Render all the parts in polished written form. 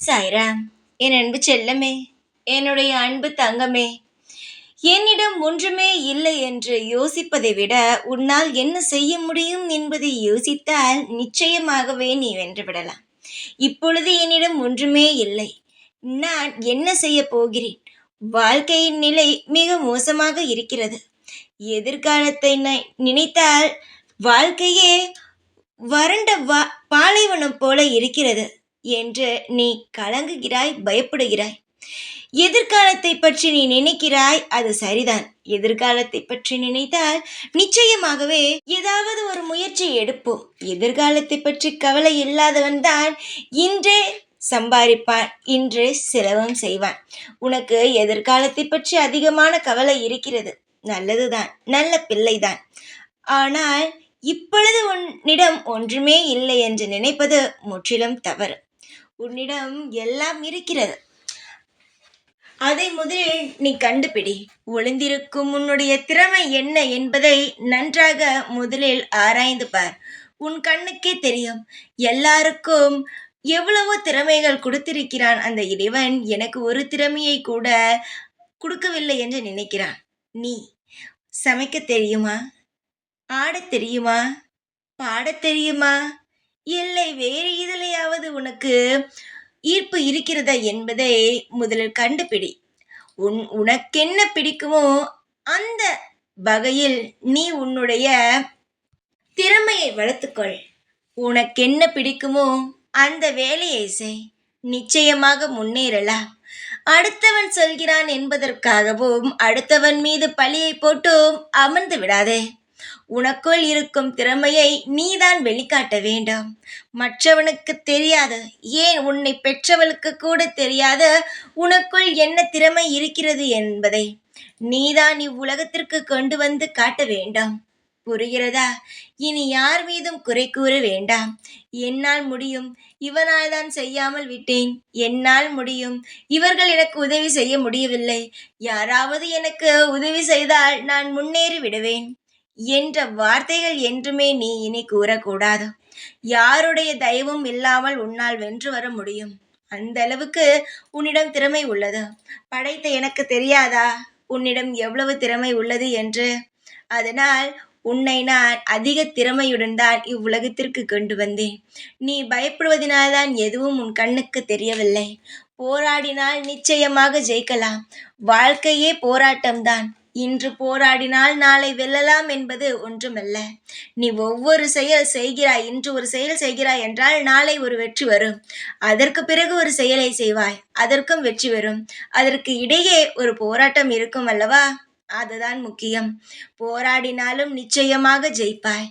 சாய்ராம், என் அன்பு செல்லமே, என்னுடைய அன்பு தங்கமே, என்னிடம் ஒன்றுமே இல்லை என்று யோசிப்பதை விட உன்னால் என்ன செய்ய முடியும் என்பதை யோசித்தால் நிச்சயமாகவே நீ வென்றுவிடலாம். இப்பொழுது என்னிடம் ஒன்றுமே இல்லை, நான் என்ன செய்ய போகிறேன்? வாழ்க்கையின் நிலை மிக மோசமாக இருக்கிறது. எதிர்காலத்தை நினைத்தால் வாழ்க்கையே வறண்ட பாலைவனம் போல இருக்கிறது என்று நீ கலங்குகிறாய், பயப்படுகிறாய். எதிர்காலத்தை பற்றி நீ நினைக்கிறாய், அது சரிதான். எதிர்காலத்தை பற்றி நினைத்தால் நிச்சயமாகவே ஏதாவது ஒரு முயற்சி எடுப்போம். எதிர்காலத்தை பற்றி கவலை இல்லாதவன் தான் இன்றே சம்பாதிப்பான், இன்றே செலவும் செய்வான். உனக்கு எதிர்காலத்தை பற்றி அதிகமான கவலை இருக்கிறது. நல்லதுதான், நல்ல பிள்ளைதான். ஆனால் இப்பொழுது உன்னிடம் ஒன்றுமே இல்லை என்று நினைப்பது முற்றிலும் தவறு. உன்னிடம் எல்லாம் இருக்கிறது. அதை முதலில் நீ கண்டுபிடி. ஒளிந்திருக்கும் உன்னுடைய திறமை என்ன என்பதை நன்றாக முதலில் ஆராய்ந்து பார். உன் கண்ணுக்கே தெரியும். எல்லாருக்கும் எவ்வளவோ திறமைகள் கொடுத்திருக்கிறான் அந்த இறைவன். எனக்கு ஒரு திறமையை கூட கொடுக்கவில்லை என்று நினைக்கிறான். நீ சமைக்க தெரியுமா? ஆடத் தெரியுமா? பாடத் தெரியுமா? இல்லை வேறு எதிலையாவது உனக்கு ஈர்ப்பு இருக்கிறதா என்பதை முதலில் கண்டுபிடி. உனக்கென்ன பிடிக்குமோ அந்த வகையில் நீ உன்னுடைய திறமையை வளர்த்துக்கொள். உனக்கென்ன பிடிக்குமோ அந்த வேலையை செய். நிச்சயமாக முன்னேறலாம். அடுத்தவன் சொல்கிறான் என்பதற்காகவும் அடுத்தவன் மீது பழியை போட்டும் அமர்ந்து விடாதே. உனக்குள் இருக்கும் திறமையை நீதான் வெளிக்காட்ட வேண்டும். மற்றவனுக்கு தெரியாது, ஏன் உன்னை பெற்றவளுக்கு கூட தெரியாது உனக்குள் என்ன திறமை இருக்கிறது என்பதை நீதான் இவ்வுலகத்திற்கு கொண்டு வந்து காட்ட வேண்டும். புரிகிறதா? இனி யார் மீதும் குறை கூற வேண்டாம். என்னால் முடியும், இவனால் தான் செய்யாமல் விட்டேன். என்னால் முடியும், இவர்கள் எனக்கு உதவி செய்ய முடியவில்லை. யாராவது எனக்கு உதவி செய்தால் நான் முன்னேறி விடுவேன் என்ற வார்த்தைகள் என்றுமே நீ இனி கூறக்கூடாது. யாருடைய தயவும் இல்லாமல் உன்னால் வென்று வர முடியும். அந்த அளவுக்கு உன்னிடம் திறமை உள்ளது. படைத்த எனக்கு தெரியாதா உன்னிடம் எவ்வளவு திறமை உள்ளது என்று? அதனால் உன்னை நான் அதிக திறமையுடன் தான் இவ்வுலகத்திற்கு கொண்டு வந்தேன். நீ பயப்படுவதனால்தான் எதுவும் உன் கண்ணுக்கு தெரியவில்லை. போராடினால் நிச்சயமாக ஜெயிக்கலாம். வாழ்க்கையே போராட்டம்தான். இன்று போராடினால் நாளை வெல்லலாம் என்பது ஒன்றுமல்ல. நீ ஒவ்வொரு செயல் செய்கிறாய். இன்று ஒரு செயல் செய்கிறாய் என்றால் நாளை ஒரு வெற்றி வரும். அதற்கு பிறகு ஒரு செயலை செய்வாய், அதற்கும் வெற்றி வரும். அதற்கு இடையே ஒரு போராட்டம் இருக்கும் அல்லவா? அதுதான் முக்கியம். போராடினாலும் நிச்சயமாக ஜெயிப்பாய்.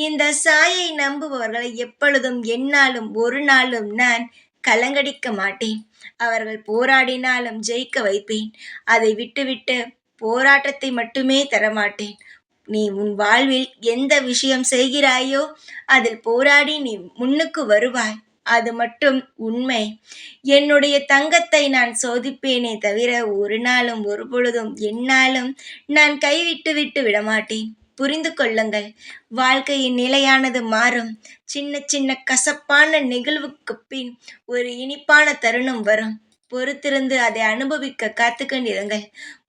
இந்த சாயை நம்புபவர்களை எப்பொழுதும் எந்நாளும் ஒரு நாளும் நான் கலங்கடிக்க மாட்டேன். அவர்கள் போராடினாலும் ஜெயிக்க வைப்பேன். அதை விட்டுவிட்டு போராட்டத்தை மட்டுமே தரமாட்டேன். நீ உன் வாழ்வில் எந்த விஷயம் செய்கிறாயோ அதில் போராடி நீ முன்னுக்கு வருவாய். அது மட்டும் உண்மை. என்னுடைய தங்கத்தை நான் சோதிப்பேனே தவிர ஒரு நாளும் ஒரு பொழுதும் எந்நாளும் நான் கைவிட்டு விட்டு விடமாட்டேன். புரிந்து கொள்ளுங்கள். வாழ்க்கையின் நிலையானது மாறும். சின்ன சின்ன கசப்பான நிகழ்வுக்கு பின் ஒரு இனிப்பான தருணம் வரும். பொறுத்திருந்து அதை அனுபவிக்க காத்துக்கொண்டிருங்கள்.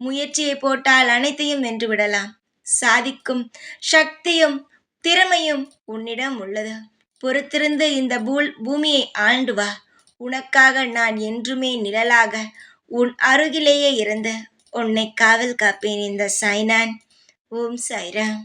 முயற்சியை போட்டால் அனைத்தையும் வென்று விடலாம். சாதிக்கும் சக்தியும் திறமையும் உன்னிடம் உள்ளது. பொறுத்திருந்து இந்த பூமியை ஆண்டு வா. உனக்காக நான் என்றுமே நிழலாக உன் அருகிலேயே இருந்து உன்னை காவல் காப்பேன். இந்த சாய்நான். ஓம் சாய்ராம்.